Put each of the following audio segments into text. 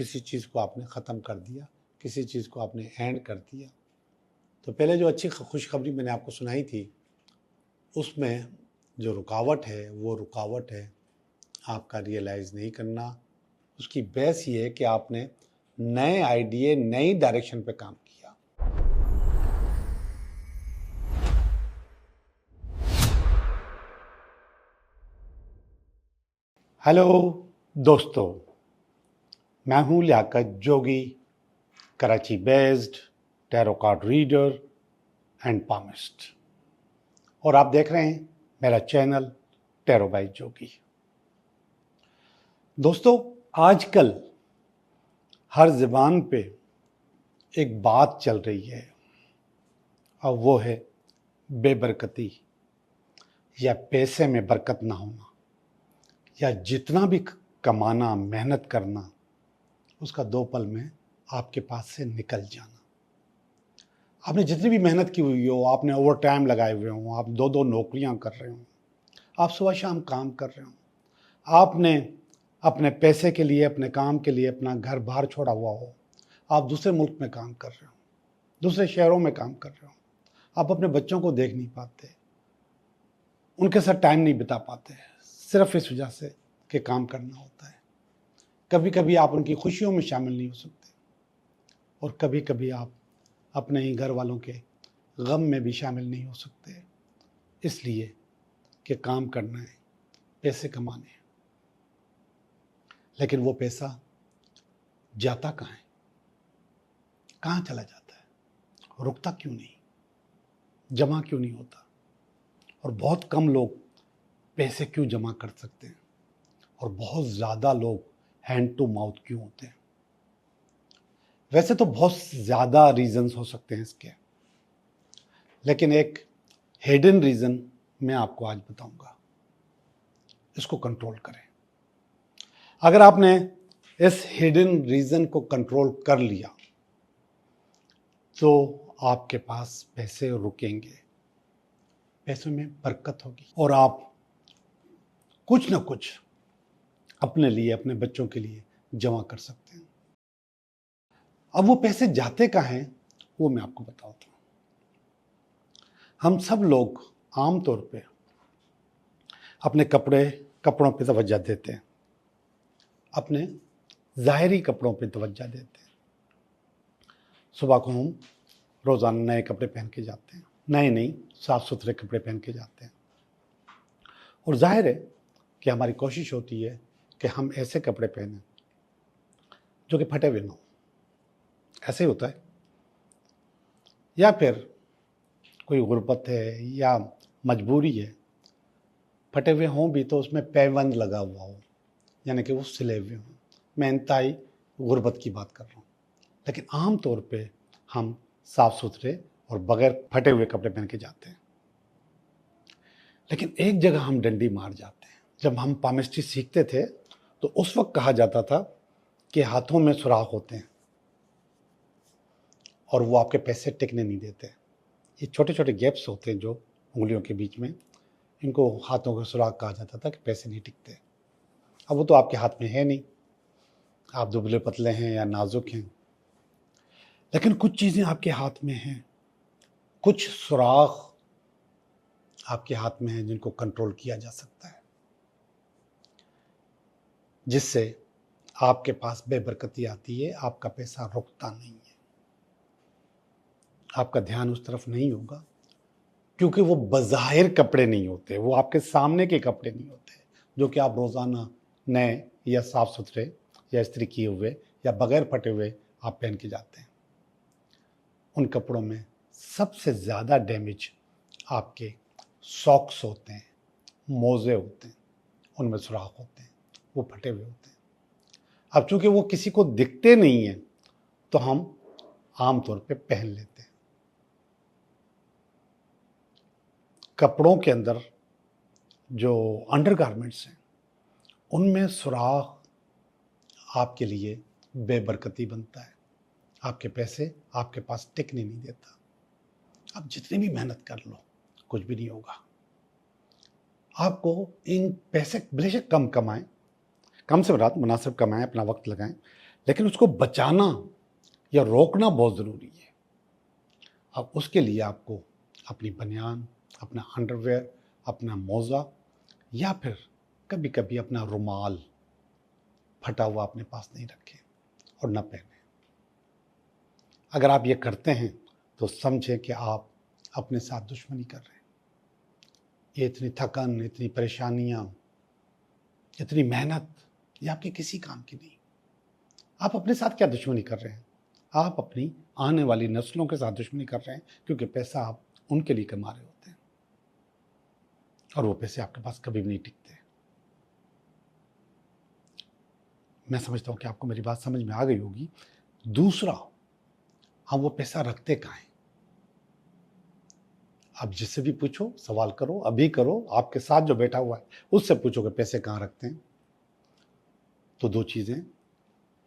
किसी चीज़ को आपने ख़त्म कर दिया, किसी चीज़ को आपने एंड कर दिया। तो पहले जो अच्छी खुशखबरी मैंने आपको सुनाई थी, उसमें जो रुकावट है वो रुकावट है आपका रियलाइज़ नहीं करना। उसकी बेस ये है कि आपने नए आइडिया, नई डायरेक्शन पे काम किया। हेलो दोस्तों, मैं हूँ Liaquat Jogi, Karachi based tarot card reader and palmist, और आप देख रहे हैं मेरा चैनल टैरो बाय जोगी। दोस्तों, आजकल हर ज़बान पे एक बात चल रही है और वो है बेबरकती या पैसे में बरकत ना होना, या जितना भी कमाना, मेहनत करना, उसका 2 पल में आपके पास से निकल जाना। आपने जितनी भी मेहनत की हुई हो, आपने ओवर टाइम लगाए हुए हों, आप 2-2 नौकरियां कर रहे हों, आप सुबह शाम काम कर रहे हों, आपने अपने पैसे के लिए, अपने काम के लिए अपना घर बाहर छोड़ा हुआ हो, आप दूसरे मुल्क में काम कर रहे हो, दूसरे शहरों में काम कर रहे हो, आप अपने बच्चों को देख नहीं पाते, उनके साथ टाइम नहीं बिता पाते, सिर्फ इस वजह से कि काम करना होता है। कभी कभी आप उनकी खुशियों में शामिल नहीं हो सकते, और कभी कभी आप अपने ही घर वालों के गम में भी शामिल नहीं हो सकते, इसलिए कि काम करना है, पैसे कमाने हैं। लेकिन वो पैसा जाता कहाँ है, कहाँ चला जाता है, रुकता क्यों नहीं, जमा क्यों नहीं होता, और बहुत कम लोग पैसे क्यों जमा कर सकते हैं, और बहुत ज़्यादा लोग हैंड टू माउथ क्यों होते हैं। वैसे तो बहुत ज़्यादा रीज़न्स हो सकते हैं इसके, लेकिन एक हिडन रीज़न मैं आपको आज बताऊंगा। इसको कंट्रोल करें। अगर आपने इस हिडन रीज़न को कंट्रोल कर लिया तो आपके पास पैसे रुकेंगे, पैसों में बरकत होगी, और आप कुछ ना कुछ अपने लिए, अपने बच्चों के लिए जमा कर सकते हैं। अब वो पैसे जाते कहाँ हैं वो मैं आपको बताता हूँ। हम सब लोग आमतौर पे अपने कपड़ों पे तवज्जो देते हैं, अपने ज़ाहिरी कपड़ों पे तवज्जो देते हैं। सुबह को हम रोज़ाना नए कपड़े पहन के जाते हैं, नए नहीं, साफ़ सुथरे कपड़े पहन के जाते हैं, और जाहिर है कि हमारी कोशिश होती है कि हम ऐसे कपड़े पहने जो कि फटे हुए ना हो। ऐसे ही होता है। या फिर कोई गुर्बत है या मजबूरी है, फटे हुए हों भी तो उसमें पैबंद लगा हुआ हो, यानी कि वो सिले हुए हों। मैं इंतहाई गुर्बत की बात कर रहा हूँ। लेकिन आम तौर पे हम साफ़ सुथरे और बगैर फटे हुए कपड़े पहन के जाते हैं। लेकिन एक जगह हम डंडी मार जाते हैं। जब हम पामिस्ट्री सीखते थे तो उस वक्त कहा जाता था कि हाथों में सुराख होते हैं और वो आपके पैसे टिकने नहीं देते। ये छोटे छोटे गैप्स होते हैं जो उंगलियों के बीच में, इनको हाथों का सुराख कहा जाता था कि पैसे नहीं टिकते। अब वो तो आपके हाथ में है नहीं, आप दुबले पतले हैं या नाजुक हैं, लेकिन कुछ चीज़ें आपके हाथ में हैं, कुछ सुराख आपके हाथ में हैं जिनको कंट्रोल किया जा सकता है, जिससे आपके पास बेबरकती आती है, आपका पैसा रुकता नहीं है। आपका ध्यान उस तरफ नहीं होगा क्योंकि वो बज़ाहिर कपड़े नहीं होते, वो आपके सामने के कपड़े नहीं होते जो कि आप रोज़ाना नए या साफ़ सुथरे या इस्त्री किए हुए या बगैर फटे हुए आप पहन के जाते हैं। उन कपड़ों में सबसे ज़्यादा डैमेज आपके सॉक्स होते हैं, मोज़े होते हैं, उनमें सुराख होते हैं, वो फटे हुए होते हैं। अब चूंकि वो किसी को दिखते नहीं हैं तो हम आमतौर पे पहन लेते हैं। कपड़ों के अंदर जो अंडरगारमेंट्स हैं उनमें सुराख आपके लिए बेबरकती बनता है, आपके पैसे आपके पास टिकने नहीं देता। आप जितनी भी मेहनत कर लो कुछ भी नहीं होगा। आपको इन पैसे बेशक कम कमाएं, कम से रात मुनासिब कमाएं, अपना वक्त लगाएं, लेकिन उसको बचाना या रोकना बहुत ज़रूरी है। अब उसके लिए आपको अपनी बनियान, अपना अंडरवेयर, अपना मोज़ा या फिर कभी कभी अपना रुमाल फटा हुआ अपने पास नहीं रखें और न पहने। अगर आप ये करते हैं तो समझें कि आप अपने साथ दुश्मनी कर रहे हैं। ये इतनी थकन, इतनी परेशानियां, इतनी मेहनत, ये आपके किसी काम की नहीं। आप अपने साथ क्या दुश्मनी कर रहे हैं? आप अपनी आने वाली नस्लों के साथ दुश्मनी कर रहे हैं, क्योंकि पैसा आप उनके लिए कमा रहे होते हैं और वो पैसे आपके पास कभी भी नहीं टिकते। मैं समझता हूं कि आपको मेरी बात समझ में आ गई होगी। दूसरा, हम वो पैसा रखते कहाँ हैं? आप जिससे भी पूछो, सवाल करो, अभी करो, आपके साथ जो बैठा हुआ है उससे पूछो कि पैसे कहाँ रखते हैं। तो दो चीजें,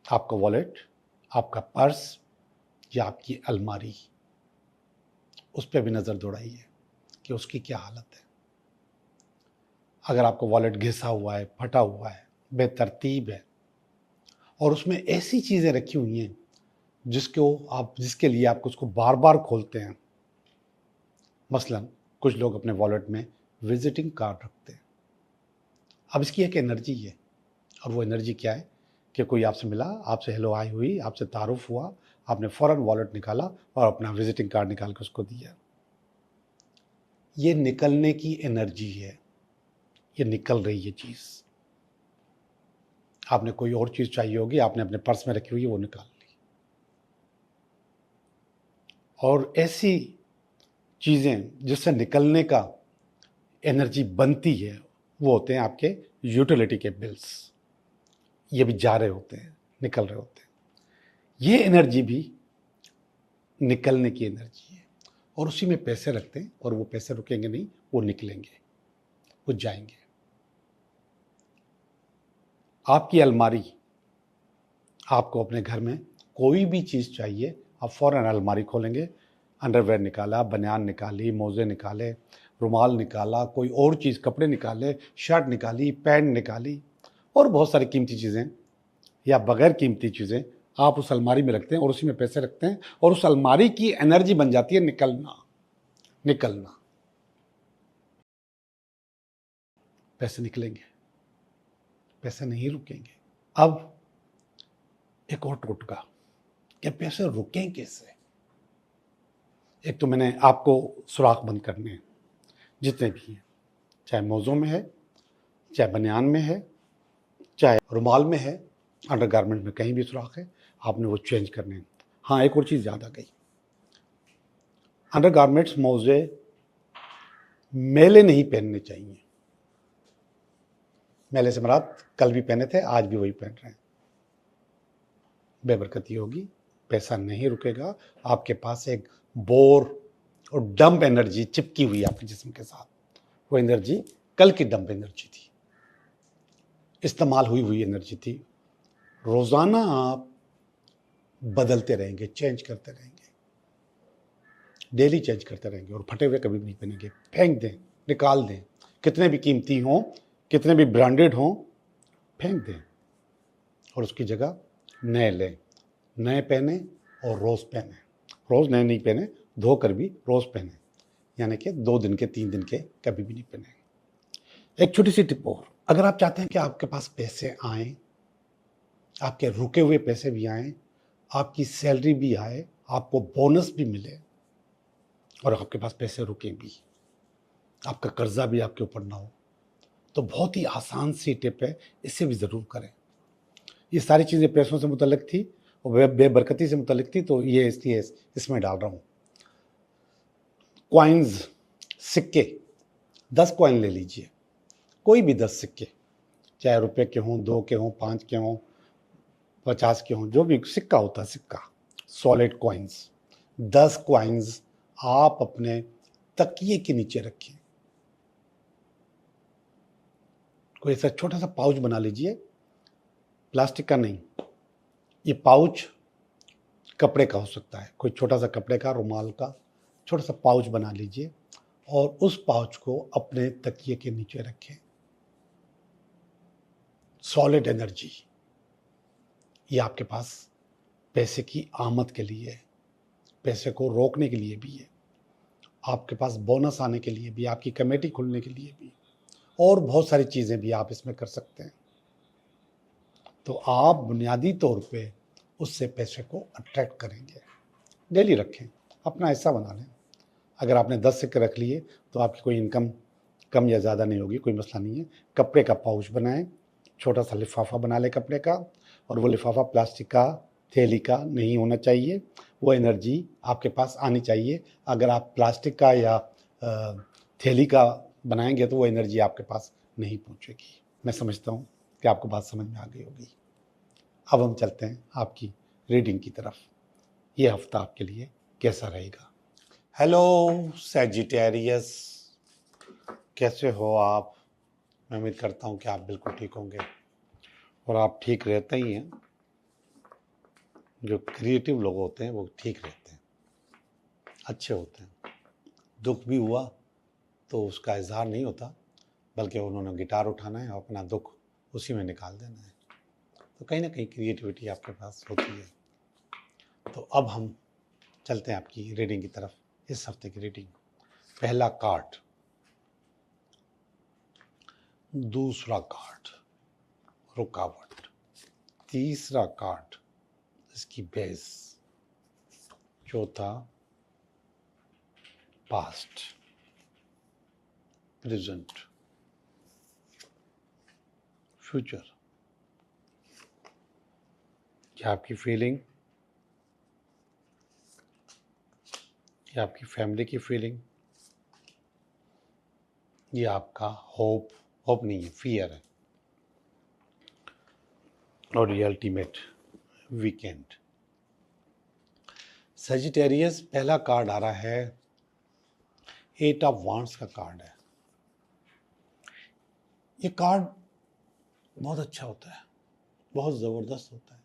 आपका वॉलेट, आपका पर्स या आपकी अलमारी, उस पर भी नजर दौड़ाइए कि उसकी क्या हालत है। अगर आपका वॉलेट घिसा हुआ है, फटा हुआ है, बेतरतीब है और उसमें ऐसी चीजें रखी हुई हैं जिसके लिए आप उसको बार बार खोलते हैं। मसलन कुछ लोग अपने वॉलेट में विजिटिंग कार्ड रखते हैं। अब इसकी एक एनर्जी है, और वो एनर्जी क्या है कि कोई आपसे मिला, आपसे हेलो हाय हुई, आपसे तारुफ हुआ, आपने फौरन वॉलेट निकाला और अपना विजिटिंग कार्ड निकाल के उसको दिया। ये निकलने की एनर्जी है, ये निकल रही है चीज। आपने कोई और चीज चाहिए होगी, आपने अपने पर्स में रखी हुई है, वो निकाल ली। और ऐसी चीजें जिससे निकलने का एनर्जी बनती है, वो होते हैं आपके यूटिलिटी के बिल्स। ये भी जा रहे होते हैं, निकल रहे होते हैं। ये एनर्जी भी निकलने की एनर्जी है, और उसी में पैसे रखते हैं, और वो पैसे रुकेंगे नहीं, वो निकलेंगे, वो जाएंगे। आपकी अलमारी, आपको अपने घर में कोई भी चीज चाहिए, आप फौरन अलमारी खोलेंगे, अंडरवेयर निकाला, बनियान निकाली, मोजे निकाले, रुमाल निकाला, कोई और चीज, कपड़े निकाले, शर्ट निकाली, पैंट निकाली, और बहुत सारी कीमती चीजें या बगैर कीमती चीजें आप उस अलमारी में रखते हैं और उसी में पैसे रखते हैं, और उस अलमारी की एनर्जी बन जाती है निकलना। निकलना, पैसे निकलेंगे, पैसे नहीं रुकेंगे। अब एक और टोटका कि पैसे रुकें कैसे। एक तो मैंने आपको सुराख बंद करने हैं, जितने भी हैं, चाहे मोज़ों में है, चाहे बनियान में है, चाहे रुमाल में है, अंडरगारमेंट में कहीं भी सुराख है, आपने वो चेंज करने हैं। हाँ, एक और चीज़ याद आ गई, अंडरगारमेंट्स, मोज़े मैले नहीं पहनने चाहिए। मैले से मुराद कल भी पहने थे, आज भी वही पहन रहे हैं। बेबरकती होगी, पैसा नहीं रुकेगा, आपके पास एक बोर और डंप एनर्जी चिपकी हुई आपके जिस्म के साथ। वो एनर्जी कल की डंप एनर्जी थी, इस्तेमाल हुई हुई एनर्जी थी। रोजाना आप बदलते रहेंगे, चेंज करते रहेंगे, डेली चेंज करते रहेंगे, और फटे हुए कभी भी नहीं पहनेंगे। फेंक दें, निकाल दें, कितने भी कीमती हों, कितने भी ब्रांडेड हों, फेंक दें, और उसकी जगह नए लें। नए पहने और रोज पहने। रोज नए नहीं पहने, धोकर भी रोज पहने, यानी कि 2 दिन के, 3 दिन के कभी भी नहीं पहने। एक छोटी सी टिप और, अगर आप चाहते हैं कि आपके पास पैसे आए, आपके रुके हुए पैसे भी आए, आपकी सैलरी भी आए, आपको बोनस भी मिले, और आपके पास पैसे रुके भी, आपका कर्जा भी आपके ऊपर ना हो, तो बहुत ही आसान सी टिप है, इससे भी जरूर करें। ये सारी चीजें पैसों से मुतल्लिक थी और बेबरकती से मुतल्लिक थी, तो ये इसलिए इसमें डाल रहा हूं। कॉइन्स, सिक्के, 10 कॉइन ले लीजिए, कोई भी 10 सिक्के, चाहे रुपए के हों, 2 के हों, 5 के हों, 50 के हों, जो भी सिक्का होता है, सिक्का, सॉलिड कॉइन्स, 10 कॉइन्स आप अपने तकिए के नीचे रखें। कोई ऐसा छोटा सा पाउच बना लीजिए, प्लास्टिक का नहीं, ये पाउच कपड़े का हो सकता है, कोई छोटा सा कपड़े का, रुमाल का छोटा सा पाउच बना लीजिए, और उस पाउच को अपने तकिए के नीचे रखें। सॉलिड एनर्जी, ये आपके पास पैसे की आमद के लिए है, पैसे को रोकने के लिए भी है, आपके पास बोनस आने के लिए भी, आपकी कमेटी खुलने के लिए भी, और बहुत सारी चीज़ें भी आप इसमें कर सकते हैं। तो आप बुनियादी तौर पे उससे पैसे को अट्रैक्ट करेंगे। डेली रखें, अपना हिस्सा बना लें। अगर आपने 10 सिक्के रख लिए तो आपकी कोई इनकम कम या ज़्यादा नहीं होगी, कोई मसला नहीं है। कपड़े का पाउच बनाएं, छोटा सा लिफाफा बना लें कपड़े का, और वो लिफाफा प्लास्टिक का, थैली का नहीं होना चाहिए। वो एनर्जी आपके पास आनी चाहिए। अगर आप प्लास्टिक का या थैली का बनाएंगे तो वो एनर्जी आपके पास नहीं पहुंचेगी। मैं समझता हूँ कि आपको बात समझ में आ गई होगी। अब हम चलते हैं आपकी रीडिंग की तरफ। ये हफ्ता आपके लिए कैसा रहेगा? हेलो सैजिटेरियस, कैसे हो आप? मैं उम्मीद करता हूँ कि आप बिल्कुल ठीक होंगे, और आप ठीक रहते ही हैं। जो क्रिएटिव लोग होते हैं वो ठीक रहते हैं, अच्छे होते हैं। दुख भी हुआ तो उसका इजहार नहीं होता, बल्कि उन्होंने गिटार उठाना है और अपना दुख उसी में निकाल देना है। तो कहीं ना कहीं क्रिएटिविटी आपके पास होती है। तो अब हम चलते हैं आपकी रीडिंग की तरफ। इस हफ्ते की रीडिंग, पहला कार्ड, दूसरा कार्ड रुकावट, तीसरा कार्ड इसकी बेस, चौथा पास्ट, प्रेजेंट, फ्यूचर। क्या आपकी फीलिंग, ये आपकी फैमिली की फीलिंग, ये आपका होप नहीं है, फियर है, और ये अल्टीमेट वीकेंड। सजिटेरियस, पहला कार्ड आ रहा है 8 ऑफ वांड्स का कार्ड है। ये कार्ड बहुत अच्छा होता है, बहुत ज़बरदस्त होता है।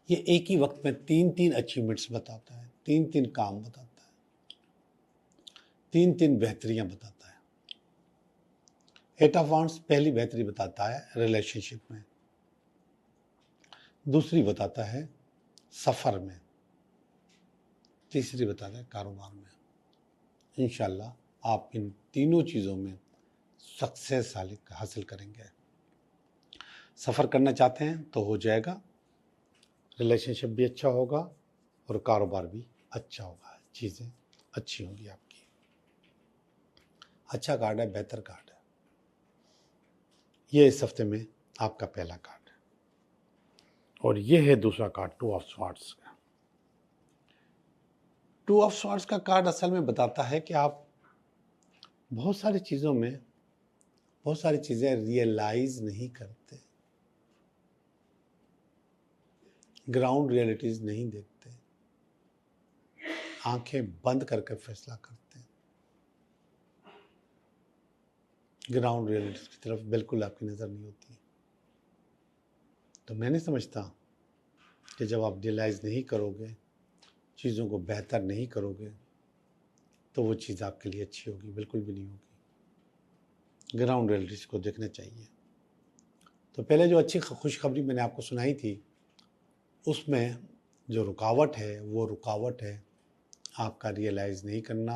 ये एक ही वक्त में 3-3 अचीवमेंट्स बताता है, 3-3 काम बताता है, 3-3 बेहतरियां बताता है। 8 ऑफ वांड्स पहली बेहतरी बताता है रिलेशनशिप में, दूसरी बताता है सफ़र में, तीसरी बताता है कारोबार में। इंशाल्लाह आप इन तीनों चीज़ों में सक्सेस हासिल करेंगे। सफ़र करना चाहते हैं तो हो जाएगा, रिलेशनशिप भी अच्छा होगा और कारोबार भी अच्छा होगा, चीज़ें अच्छी होंगी आपकी। अच्छा कार्ड है, बेहतर कार्ड है। ये इस हफ्ते में आपका पहला कार्ड है, और ये है दूसरा कार्ड, 2 ऑफ स्वॉर्ड्स का। 2 ऑफ स्वॉर्ड्स का कार्ड असल में बताता है कि आप बहुत सारी चीज़ों में बहुत सारी चीज़ें रियलाइज नहीं करते, ग्राउंड रियलिटीज नहीं देखते, आंखें बंद करके फैसला करते हैं, ग्राउंड रियलिटीज की तरफ बिल्कुल आपकी नज़र नहीं होती। तो मैं नहीं समझता कि जब आप रियलाइज नहीं करोगे, चीज़ों को बेहतर नहीं करोगे, तो वो चीज़ आपके लिए अच्छी होगी, बिल्कुल भी नहीं होगी। ग्राउंड रियलिटीज को देखना चाहिए। तो पहले जो अच्छी खुशखबरी मैंने आपको सुनाई थी, उसमें जो रुकावट है वो रुकावट है आपका रियलाइज़ नहीं करना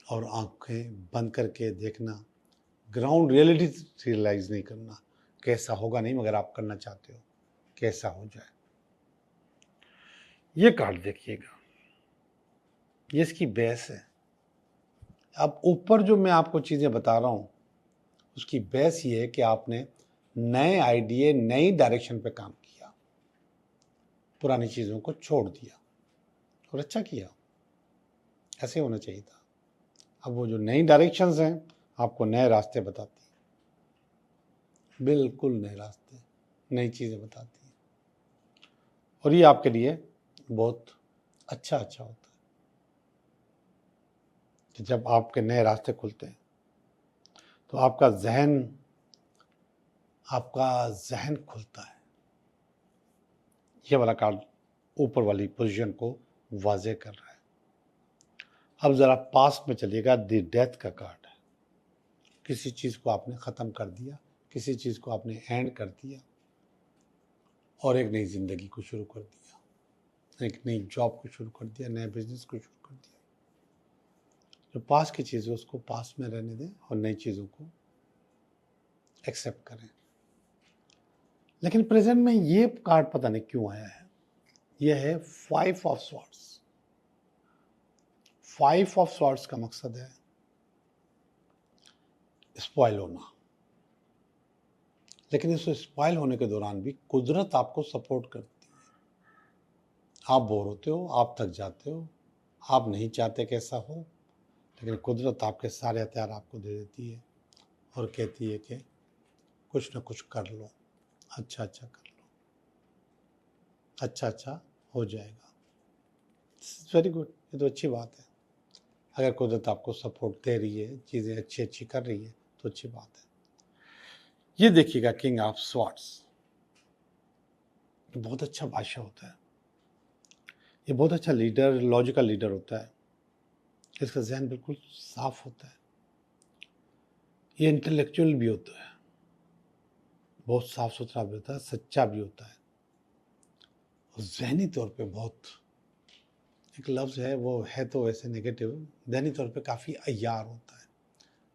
और आंखें बंद करके देखना, ग्राउंड रियलिटी रियलाइज़ नहीं करना। कैसा होगा नहीं, मगर आप करना चाहते हो कैसा हो जाए। ये कार्ड देखिएगा, ये इसकी बेस है। अब ऊपर जो मैं आपको चीज़ें बता रहा हूँ उसकी बेस ये है कि आपने नए आइडिया, नई डायरेक्शन पे काम किया, पुरानी चीज़ों को छोड़ दिया, और अच्छा किया, ऐसे होना चाहिए था। अब वो जो नई डायरेक्शंस हैं आपको नए रास्ते बताती हैं, बिल्कुल नए रास्ते, नई चीज़ें बताती हैं, और ये आपके लिए बहुत अच्छा होता है कि जब आपके नए रास्ते खुलते हैं तो आपका जहन खुलता है। ये वाला कार्ड ऊपर वाली पोजीशन को वाज़े कर रहा है। अब ज़रा पास्ट में चलिएगा, द डेथ का कार्ड है। किसी चीज़ को आपने ख़त्म कर दिया, किसी चीज़ को आपने एंड कर दिया, और एक नई ज़िंदगी को शुरू कर दिया, एक नई जॉब को शुरू कर दिया, नए बिजनेस को शुरू कर दिया। जो पास की चीज़ें उसको पास में रहने दें और नई चीज़ों को एक्सेप्ट करें। लेकिन प्रेजेंट में ये कार्ड पता नहीं क्यों आया है, ये है 5 ऑफ स्वॉर्ड्स। 5 ऑफ स्वॉर्ड्स का मकसद है स्पॉइल होना, लेकिन इस स्पॉइल होने के दौरान भी कुदरत आपको सपोर्ट करती है। आप बोर होते हो, आप थक जाते हो, आप नहीं चाहते कि ऐसा हो, लेकिन कुदरत आपके सारे हथियार आपको दे देती है और कहती है कि कुछ ना कुछ कर लो, अच्छा कर लो, अच्छा हो जाएगा। वेरी गुड, ये तो अच्छी बात है। अगर कुदरत आपको सपोर्ट दे रही है, चीज़ें अच्छी कर रही है, तो अच्छी बात है। ये देखिएगा किंग ऑफ स्वॉर्ड्स, बहुत अच्छा बादशाह होता है, ये बहुत अच्छा लीडर, लॉजिकल लीडर होता है। इसका जहन बिल्कुल साफ होता है, ये इंटेलेक्चुअल भी होता है, बहुत साफ सुथरा भी होता है, सच्चा भी होता है, और जहनी तौर पे बहुत, एक लफ्ज़ है वो है तो वैसे नेगेटिव, जहनी तौर पे काफ़ी अय्यार होता है।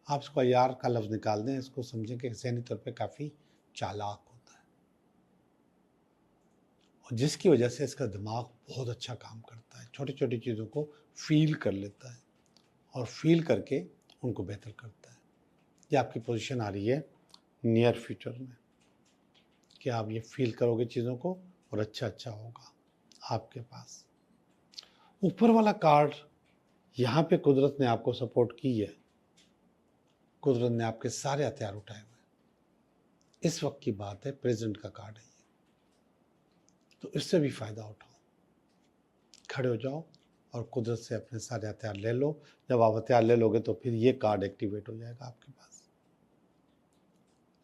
आप इसको अय्यार का लफ्ज़ निकाल दें, इसको समझें कि जहनी तौर पे काफ़ी चालाक होता है, और जिसकी वजह से इसका दिमाग बहुत अच्छा काम करता है, छोटी छोटी चीज़ों को फील कर लेता है और फील करके उनको बेहतर करता है। ये आपकी पोजीशन आ रही है नियर फ्यूचर में कि आप ये फील करोगे चीज़ों को और अच्छा होगा आपके पास। ऊपर वाला कार्ड, यहाँ पे कुदरत ने आपको सपोर्ट की है, कुदरत ने आपके सारे हथियार उठाए हुए। इस वक्त की बात है, प्रेजेंट का कार्ड है ये, तो इससे भी फ़ायदा उठाओ, खड़े हो जाओ और कुदरत से अपने सारे हथियार ले लो। जब आप हथियार ले लोगे तो फिर ये कार्ड एक्टिवेट हो जाएगा आपके पास।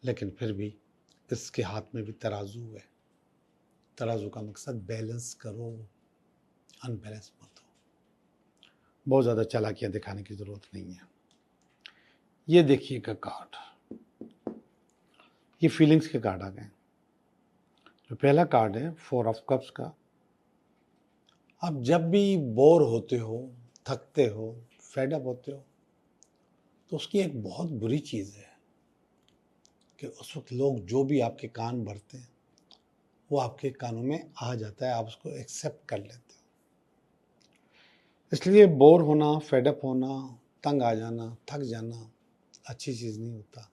लेकिन फिर भी इसके हाथ में भी तराजू है, तराजू का मकसद बैलेंस करो, अनबैलेंस मत हो। बहुत ज़्यादा चालाकियाँ दिखाने की ज़रूरत नहीं है। ये देखिएगा कार्ड, ये फीलिंग्स के कार्ड आ गए। जो पहला कार्ड है 4 ऑफ कप्स का, आप जब भी बोर होते हो, थकते हो, फेड अप होते हो, तो उसकी एक बहुत बुरी चीज़ है कि उस वक्त लोग जो भी आपके कान भरते हैं वो आपके कानों में आ जाता है, आप उसको एक्सेप्ट कर लेते हो। इसलिए बोर होना, फेडअप होना, तंग आ जाना, थक जाना अच्छी चीज़ नहीं होता,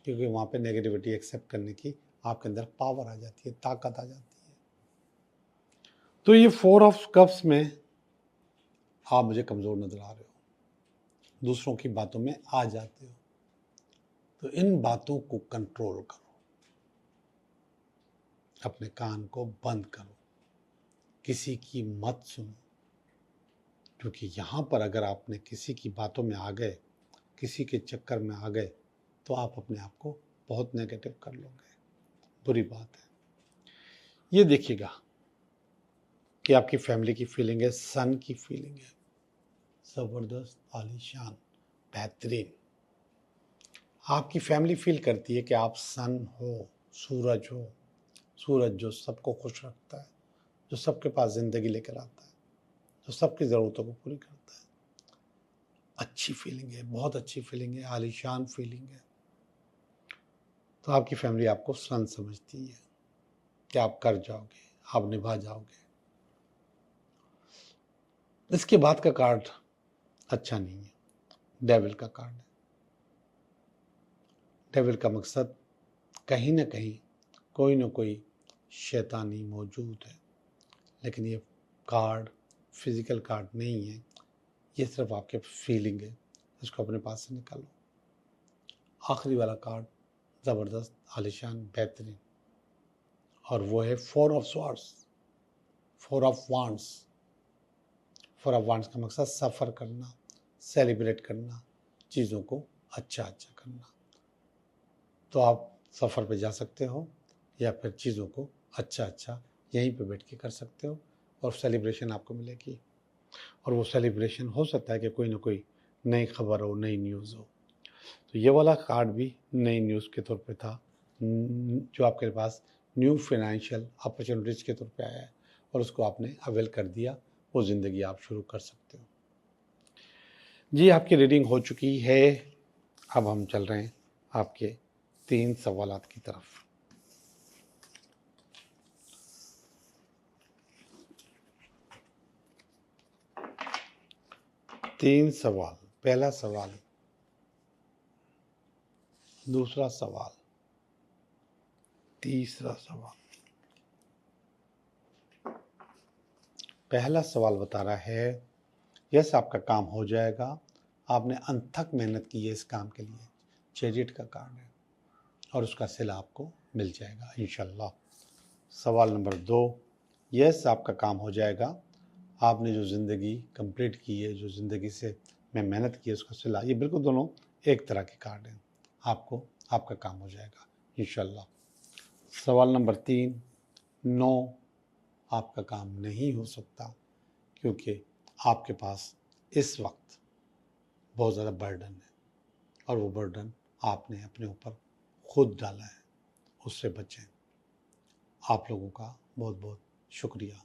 क्योंकि वहाँ पे नेगेटिविटी एक्सेप्ट करने की आपके अंदर पावर आ जाती है, ताकत आ जाती है। तो ये 4 ऑफ कप्स में आप मुझे कमज़ोर नज़र आ रहे हो, दूसरों की बातों में आ जाते हो, तो इन बातों को कंट्रोल करो, अपने कान को बंद करो, किसी की मत सुनो, क्योंकि यहाँ पर अगर आपने किसी की बातों में आ गए, किसी के चक्कर में आ गए, तो आप अपने आप को बहुत नेगेटिव कर लोगे, बुरी बात है। ये देखिएगा कि आपकी फैमिली की फीलिंग है, सन की फीलिंग है, ज़बरदस्त, आलीशान, बेहतरीन। आपकी फैमिली फील करती है कि आप सन हो, सूरज हो, सूरज जो सबको खुश रखता है, जो सबके पास ज़िंदगी लेकर आता है, जो सबकी ज़रूरतों को पूरी करता है। अच्छी फीलिंग है, बहुत अच्छी फीलिंग है, आलीशान फीलिंग है। तो आपकी फैमिली आपको सन समझती है कि आप कर जाओगे, आप निभा जाओगे। इसके बाद का कार्ड अच्छा नहीं है, डेविल का कार्ड है। डेविल का मकसद कहीं ना कहीं कोई ना कोई शैतानी मौजूद है, लेकिन ये कार्ड फिजिकल कार्ड नहीं है, ये सिर्फ आपके फीलिंग है, इसको अपने पास से निकालो। आखिरी वाला कार्ड ज़बरदस्त, आलिशान, बेहतरीन, और वो है 4 of swords, 4 of wands. 4 of wands का मकसद सफ़र करना, सेलिब्रेट करना, चीज़ों को अच्छा करना। तो आप सफ़र पे जा सकते हो या फिर चीज़ों को अच्छा यहीं पे बैठ के कर सकते हो, और सेलिब्रेशन आपको मिलेगी। और वो सेलिब्रेशन हो सकता है कि कोई ना कोई नई खबर हो, नई न्यूज़ हो। तो ये वाला कार्ड भी नई न्यूज़ के तौर पे था, जो आपके पास न्यू फाइनेंशियल अपॉर्चुनिटीज़ के तौर पे आया है और उसको आपने अवेल कर दिया, वो ज़िंदगी आप शुरू कर सकते हो। जी, आपकी रीडिंग हो चुकी है। अब हम चल रहे हैं आपके 3 सवालात की तरफ। तीन सवाल, पहला सवाल, दूसरा सवाल, तीसरा सवाल। पहला सवाल बता रहा है यस आपका काम हो जाएगा, आपने अनथक मेहनत की है इस काम के लिए, चैरियट का कार्ड है और उसका सिला आपको मिल जाएगा इंशाल्लाह। सवाल नंबर 2, यस आपका काम हो जाएगा, आपने जो ज़िंदगी कंप्लीट की है, जो ज़िंदगी से मैं मेहनत की है उसका सिला, ये बिल्कुल दोनों एक तरह के कार्ड हैं, आपको आपका काम हो जाएगा इंशाल्लाह। सवाल नंबर 3, नो आपका काम नहीं हो सकता क्योंकि आपके पास इस वक्त बहुत ज़्यादा बर्डन है और वो बर्डन आपने अपने ऊपर खुद डाला है, उससे बचें। आप लोगों का बहुत बहुत शुक्रिया।